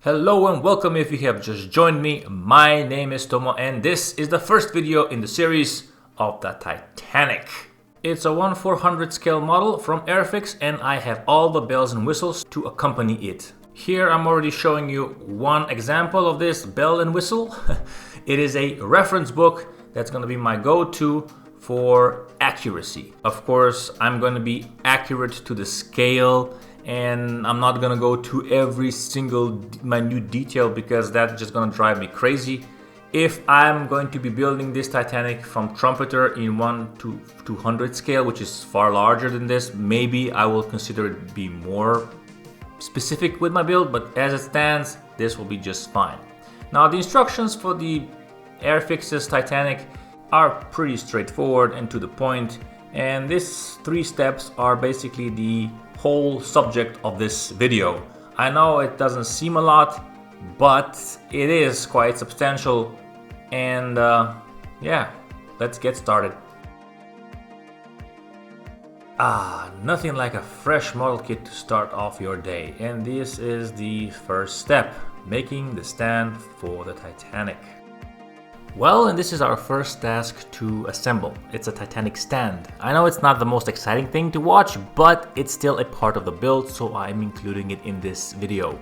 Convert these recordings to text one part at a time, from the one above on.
Hello and welcome if you have just joined me. My name is Tomo and this is the first video in the series of the Titanic. It's a 1/400 scale model from Airfix and I have all the bells and whistles to accompany it. Here I'm already showing you one example of this bell and whistle. It is a reference book that's going to be my go-to for accuracy. Of course, I'm going to be accurate to the scale and I'm not gonna go to every single minute detail because that's just gonna drive me crazy. If I'm going to be building this Titanic from trumpeter in 1/200 scale, which is far larger than this, maybe I will consider it be more specific with my build, but as it stands, this will be just fine. Now the instructions for the Airfix's Titanic are pretty straightforward and to the point, and these 3 steps are basically the whole subject of this video. I know it doesn't seem a lot, but it is quite substantial, and yeah, let's get started. Nothing like a fresh model kit to start off your day, and this is the first step, making the stand for the Titanic. Well, and this is our first task to assemble. It's a Titanic stand. I know it's not the most exciting thing to watch, but it's still a part of the build, so I'm including it in this video.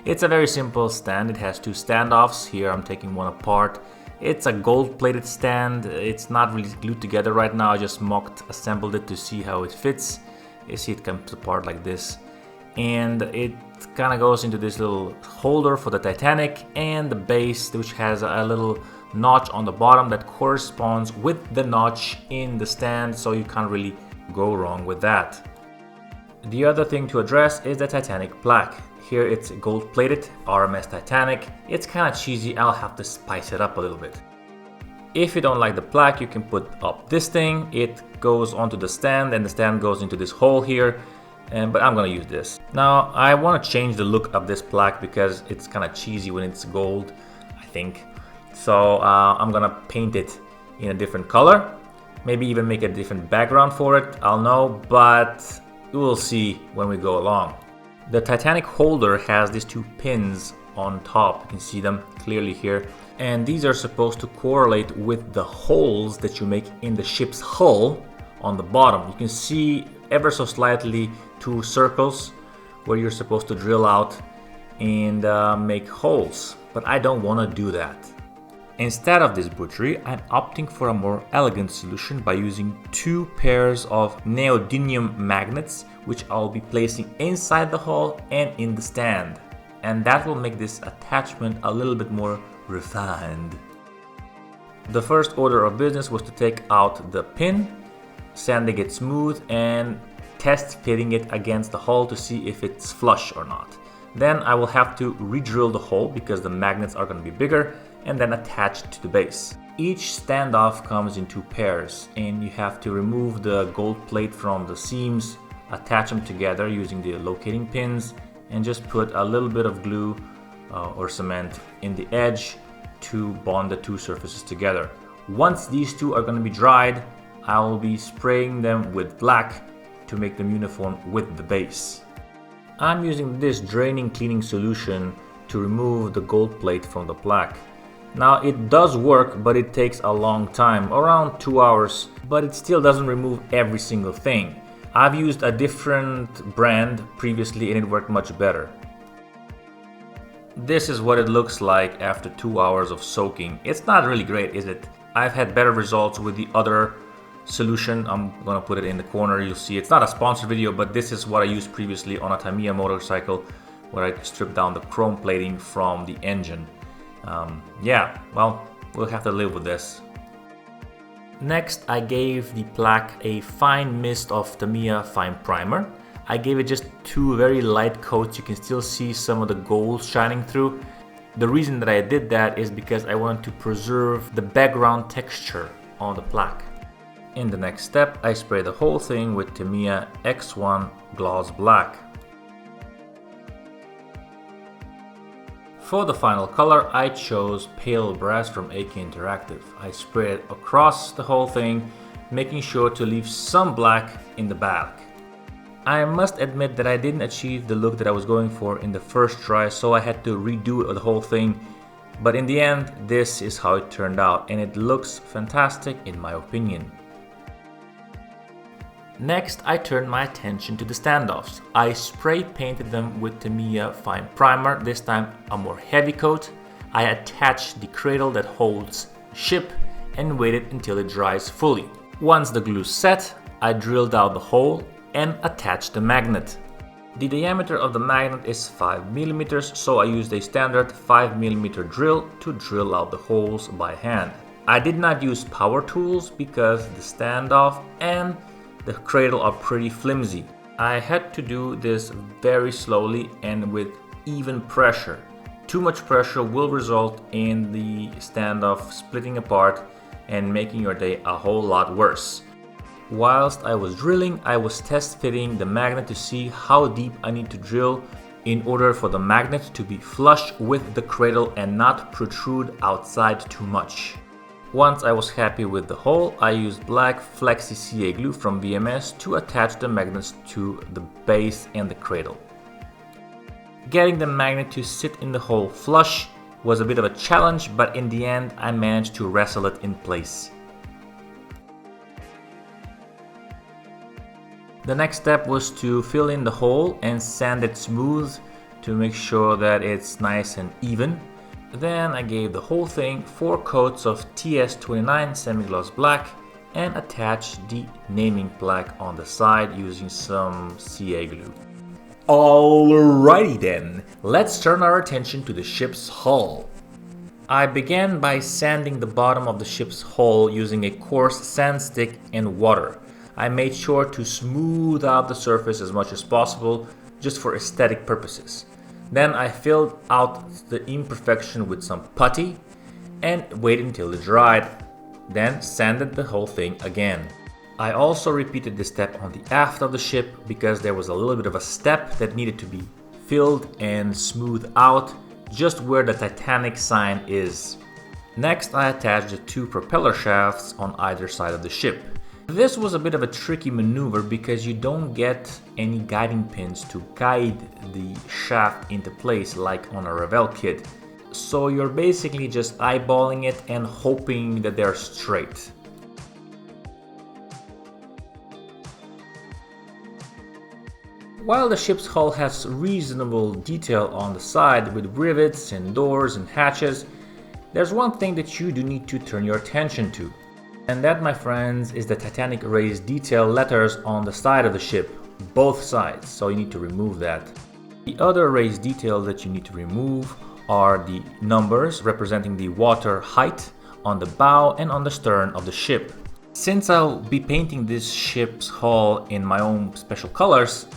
It's a very simple stand. It has 2 standoffs. Here I'm taking one apart. It's a gold-plated stand. It's not really glued together right now. I just mocked assembled it to see how it fits. You see it comes apart like this. And it kind of goes into this little holder for the Titanic and the base, which has a little notch on the bottom that corresponds with the notch in the stand, so you can't really go wrong with that. The other thing to address is the Titanic plaque. Here it's gold plated R.M.S. Titanic. It's kind of cheesy, I'll have to spice it up a little bit. If you don't like the plaque, you can put up this thing. It goes onto the stand and the stand goes into this hole here, but I'm gonna use this. Now I want to change the look of this plaque because it's kind of cheesy when it's gold, I think. So I'm gonna paint it in a different color, maybe even make a different background for it, I'll know, but we'll see when we go along. The Titanic holder has these 2 pins on top, you can see them clearly here, and these are supposed to correlate with the holes that you make in the ship's hull on the bottom. You can see ever so slightly 2 circles where you're supposed to drill out and make holes, but I don't want to do that. Instead of this butchery, I'm opting for a more elegant solution by using 2 pairs of neodymium magnets, which I'll be placing inside the hull and in the stand. And that will make this attachment a little bit more refined. The first order of business was to take out the pin, sanding it smooth, and test fitting it against the hull to see if it's flush or not. Then I will have to re-drill the hole because the magnets are going to be bigger, and then attach it to the base. Each standoff comes in 2 pairs, and you have to remove the gold plate from the seams, attach them together using the locating pins, and just put a little bit of glue or cement in the edge to bond the 2 surfaces together. Once these 2 are going to be dried, I will be spraying them with black to make them uniform with the base. I'm using this draining cleaning solution to remove the gold plate from the plaque. Now it does work, but it takes a long time, around 2 hours, but it still doesn't remove every single thing. I've used a different brand previously and it worked much better. This is what it looks like after 2 hours of soaking. It's not really great, is it? I've had better results with the other solution. I'm gonna put it in the corner, you'll see. It's not a sponsored video, but this is what I used previously on a Tamiya motorcycle where I stripped down the chrome plating from the engine. Yeah, well, we'll have to live with this. Next, I gave the plaque a fine mist of Tamiya Fine Primer. I gave it just 2 very light coats. You can still see some of the gold shining through. The reason that I did that is because I wanted to preserve the background texture on the plaque. In the next step, I spray the whole thing with Tamiya X1 Gloss Black. For the final color, I chose Pale Brass from AK Interactive. I sprayed it across the whole thing, making sure to leave some black in the back. I must admit that I didn't achieve the look that I was going for in the first try, so I had to redo the whole thing. But in the end, this is how it turned out, and it looks fantastic in my opinion. Next, I turned my attention to the standoffs. I spray painted them with Tamiya Fine Primer, this time a more heavy coat. I attached the cradle that holds the ship and waited until it dries fully. Once the glue set, I drilled out the hole and attached the magnet. The diameter of the magnet is 5 mm, so I used a standard 5 mm drill to drill out the holes by hand. I did not use power tools because the standoff and the cradle are pretty flimsy. I had to do this very slowly and with even pressure. Too much pressure will result in the standoff splitting apart and making your day a whole lot worse. Whilst I was drilling, I was test fitting the magnet to see how deep I need to drill in order for the magnet to be flush with the cradle and not protrude outside too much. Once I was happy with the hole, I used black Flexi CA glue from R.M.S to attach the magnets to the base and the cradle. Getting the magnet to sit in the hole flush was a bit of a challenge, but in the end I managed to wrestle it in place. The next step was to fill in the hole and sand it smooth to make sure that it's nice and even. Then I gave the whole thing 4 coats of TS29 semi-gloss black and attached the naming plaque on the side using some CA glue. Alrighty then, let's turn our attention to the ship's hull. I began by sanding the bottom of the ship's hull using a coarse sand stick and water. I made sure to smooth out the surface as much as possible just for aesthetic purposes. Then I filled out the imperfection with some putty and waited until it dried, then sanded the whole thing again. I also repeated this step on the aft of the ship because there was a little bit of a step that needed to be filled and smoothed out just where the Titanic sign is. Next, I attached the 2 propeller shafts on either side of the ship. This was a bit of a tricky maneuver because you don't get any guiding pins to guide the shaft into place like on a Revells kit. So you're basically just eyeballing it and hoping that they're straight. While the ship's hull has reasonable detail on the side with rivets and doors and hatches, there's one thing that you do need to turn your attention to. And that, my friends, is the Titanic raised detail letters on the side of the ship, both sides, so you need to remove that. The other raised detail that you need to remove are the numbers representing the water height on the bow and on the stern of the ship. Since I'll be painting this ship's hull in my own special colors,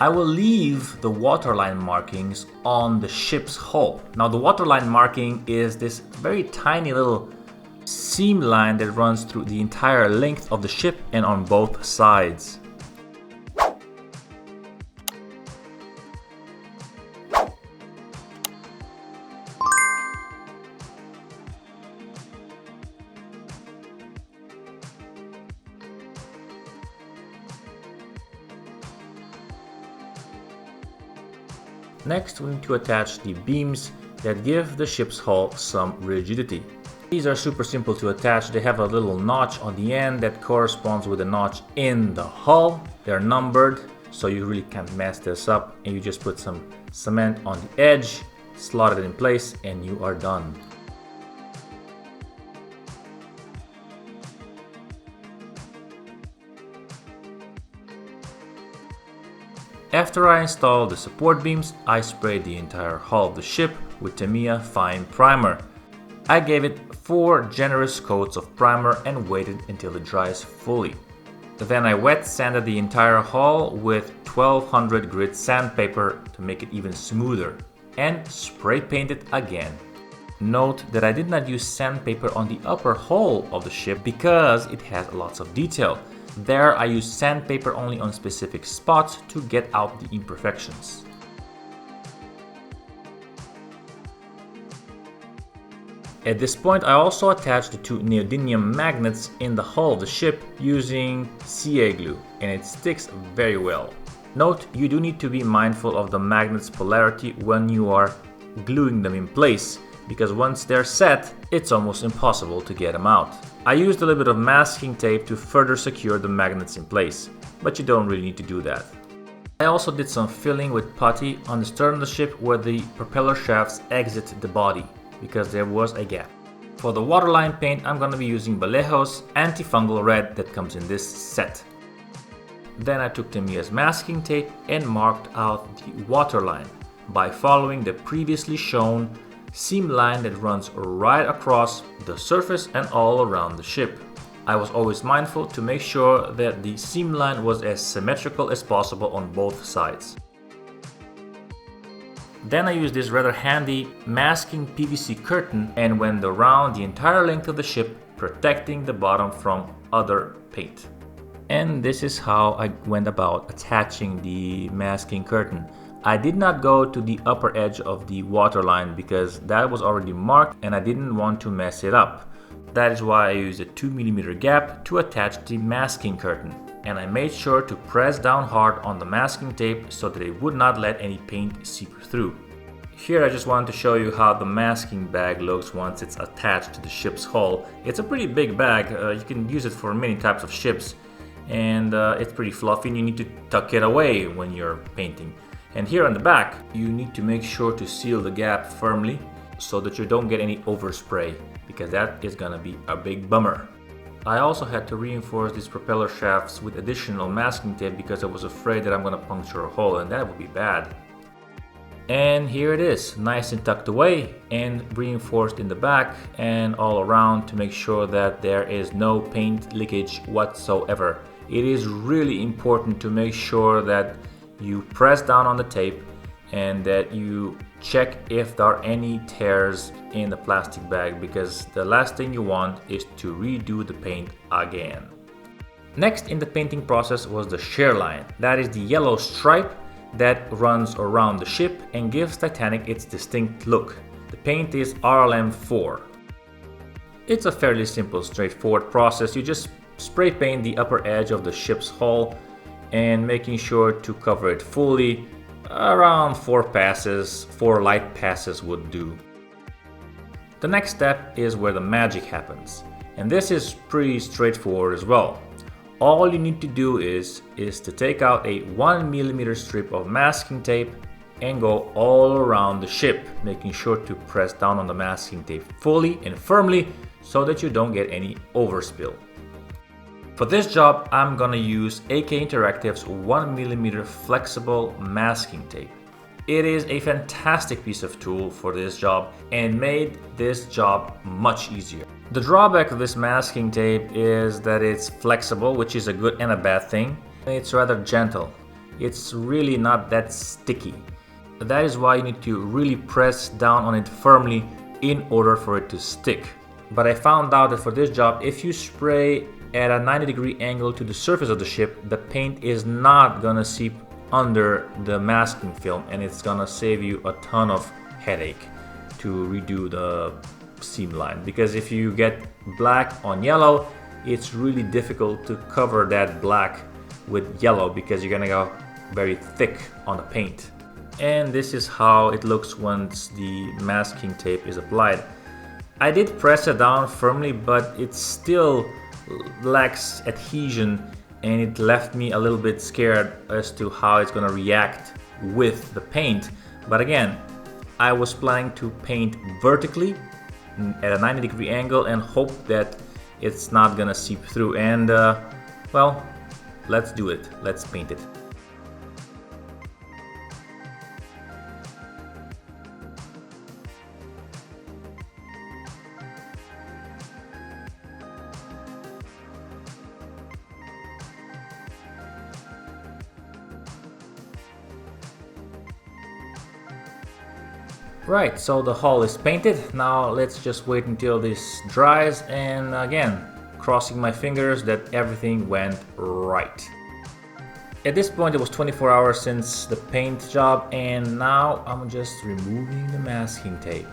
I will leave the waterline markings on the ship's hull. Now the waterline marking is this very tiny little seam line that runs through the entire length of the ship and on both sides. Next, we need to attach the beams that give the ship's hull some rigidity. These are super simple to attach. They have a little notch on the end that corresponds with a notch in the hull. They're numbered, so you really can't mess this up, and you just put some cement on the edge, slot it in place, and you are done. After I installed the support beams, I sprayed the entire hull of the ship with Tamiya Fine Primer. I gave it 4 generous coats of primer and waited until it dries fully. Then I wet sanded the entire hull with 1200 grit sandpaper to make it even smoother, and spray painted again. Note that I did not use sandpaper on the upper hull of the ship because it has lots of detail. There I used sandpaper only on specific spots to get out the imperfections. At this point I also attached the 2 neodymium magnets in the hull of the ship using CA glue, and it sticks very well. Note, you do need to be mindful of the magnet's polarity when you are gluing them in place, because once they're set, it's almost impossible to get them out. I used a little bit of masking tape to further secure the magnets in place, but you don't really need to do that. I also did some filling with putty on the stern of the ship where the propeller shafts exit the body, because there was a gap. For the waterline paint, I'm going to be using Vallejo's antifungal red that comes in this set. Then I took Tamiya's masking tape and marked out the waterline by following the previously shown seam line that runs right across the surface and all around the ship. I was always mindful to make sure that the seam line was as symmetrical as possible on both sides. Then I used this rather handy masking PVC curtain and went around the entire length of the ship, protecting the bottom from other paint. And this is how I went about attaching the masking curtain. I did not go to the upper edge of the waterline because that was already marked and I didn't want to mess it up. That is why I used a 2mm gap to attach the masking curtain. And I made sure to press down hard on the masking tape so that it would not let any paint seep through. Here I just wanted to show you how the masking bag looks once it's attached to the ship's hull. It's a pretty big bag, you can use it for many types of ships, and it's pretty fluffy and you need to tuck it away when you're painting. And here on the back, you need to make sure to seal the gap firmly so that you don't get any overspray, because that is gonna be a big bummer. I also had to reinforce these propeller shafts with additional masking tape because I was afraid that I'm gonna puncture a hole and that would be bad. And here it is, nice and tucked away and reinforced in the back and all around to make sure that there is no paint leakage whatsoever. It is really important to make sure that you press down on the tape and that you check if there are any tears in the plastic bag, because the last thing you want is to redo the paint again. Next in the painting process was the shear line. That is the yellow stripe that runs around the ship and gives Titanic its distinct look. The paint is RLM4. It's a fairly simple, straightforward process. You just spray paint the upper edge of the ship's hull and making sure to cover it fully. Around 4 passes, 4 light passes would do. The next step is where the magic happens, and this is pretty straightforward as well. All you need to do is to take out a 1mm strip of masking tape and go all around the ship, making sure to press down on the masking tape fully and firmly so that you don't get any overspill. For this job, I'm gonna use AK Interactive's 1mm flexible masking tape. It is a fantastic piece of tool for this job and made this job much easier. The drawback of this masking tape is that it's flexible, which is a good and a bad thing. It's rather gentle. It's really not that sticky. That is why you need to really press down on it firmly in order for it to stick. But I found out that for this job, if you spray at a 90-degree angle to the surface of the ship, the paint is not gonna seep under the masking film, and it's gonna save you a ton of headache to redo the seam line, because if you get black on yellow, it's really difficult to cover that black with yellow because you're gonna go very thick on the paint. And this is how it looks once the masking tape is applied. I did press it down firmly, but it still lacks adhesion, and it left me a little bit scared as to how it's gonna react with the paint. But again, I was planning to paint vertically at a 90-degree angle and hope that it's not gonna seep through, and well, let's do it. Let's paint it. Right, so the hull is painted. Now let's just wait until this dries, and again, crossing my fingers that everything went right. At this point it was 24 hours since the paint job, and now I'm just removing the masking tape.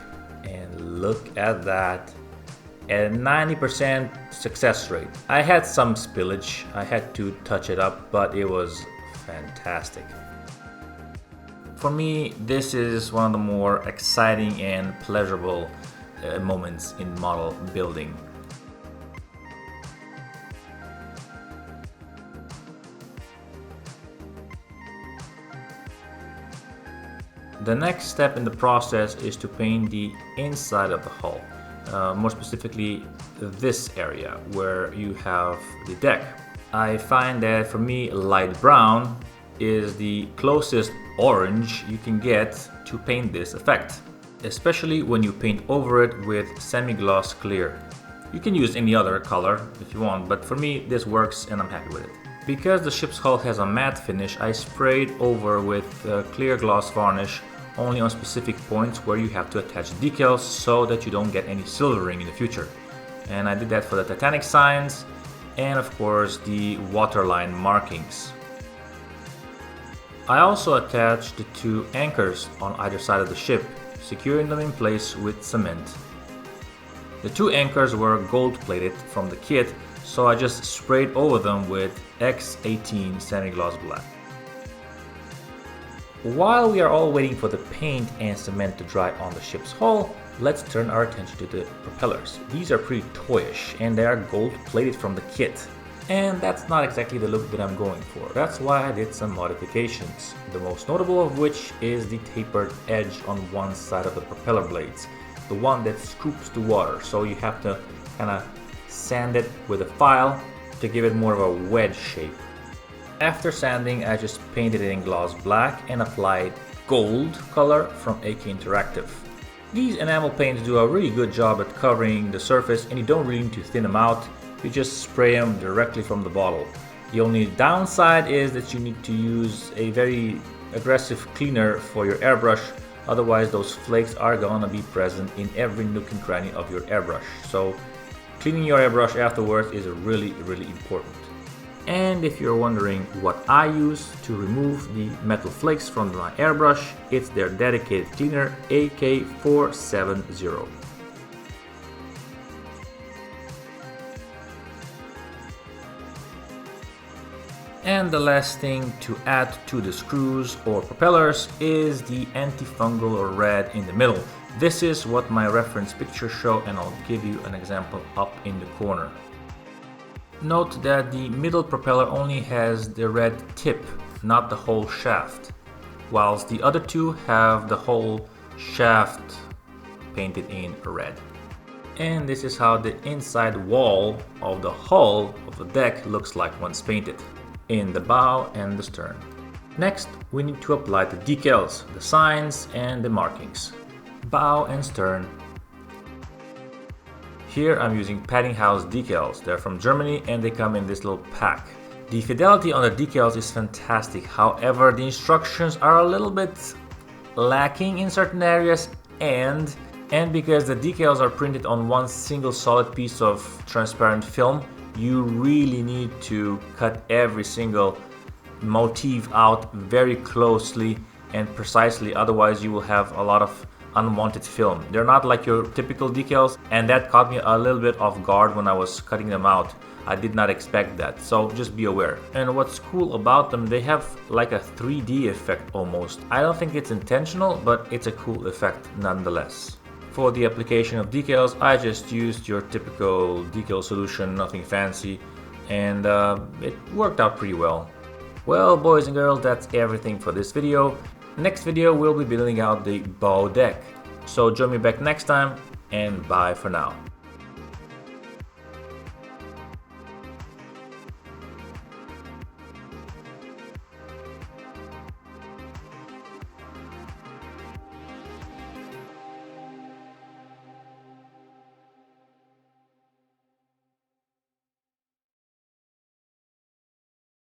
And look at that, at 90% success rate. I had some spillage, I had to touch it up, but it was fantastic. For me, this is one of the more exciting and pleasurable moments in model building. The next step in the process is to paint the inside of the hull, more specifically this area where you have the deck. I find that for me light brown is the closest orange you can get to paint this effect, especially when you paint over it with semi-gloss clear. You can use any other color if you want, but for me this works and I'm happy with it. Because the ship's hull has a matte finish, I sprayed over with clear gloss varnish only on specific points where you have to attach decals so that you don't get any silvering in the future. And I did that for the Titanic signs and of course the waterline markings. I also attached the two anchors on either side of the ship, securing them in place with cement. The two anchors were gold plated from the kit, so I just sprayed over them with X18 semi-gloss black. While we are all waiting for the paint and cement to dry on the ship's hull, let's turn our attention to the propellers. These are pretty toyish and they are gold plated from the kit. And that's not exactly the look that I'm going for. That's why I did some modifications. The most notable of which is the tapered edge on one side of the propeller blades. The one that scoops the water, so you have to kind of sand it with a file to give it more of a wedge shape. After sanding, I just painted it in gloss black and applied gold color from AK Interactive. These enamel paints do a really good job at covering the surface and you don't really need to thin them out. You just spray them directly from the bottle. The only downside is that you need to use a very aggressive cleaner for your airbrush, otherwise those flakes are gonna be present in every nook and cranny of your airbrush. So cleaning your airbrush afterwards is really important. And if you're wondering what I use to remove the metal flakes from my airbrush, it's their dedicated cleaner AK470. And the last thing to add to the screws or propellers is the antifungal red in the middle. This is what my reference pictures show, and I'll give you an example up in the corner. Note that the middle propeller only has the red tip, not the whole shaft, whilst the other two have the whole shaft painted in red. And this is how the inside wall of the hull of the deck looks like once painted, in the bow and the stern. Next, we need to apply the decals, the signs and the markings. Bow and stern. Here I'm using Padding House decals. They're from Germany and they come in this little pack. The fidelity on the decals is fantastic, however the instructions are a little bit lacking in certain areas, and because the decals are printed on one single solid piece of transparent film, you really need to cut every single motif out very closely and precisely, otherwise you will have a lot of unwanted film. They're not like your typical decals, and that caught me a little bit off guard when I was cutting them out. I did not expect that, so just be aware. And what's cool about them, they have like a 3D effect almost. I don't think it's intentional, but it's a cool effect nonetheless. For the application of decals, I just used your typical decal solution, nothing fancy, and it worked out pretty well. Well, boys and girls, that's everything for this video. Next video, we'll be building out the bow deck. So join me back next time, and bye for now.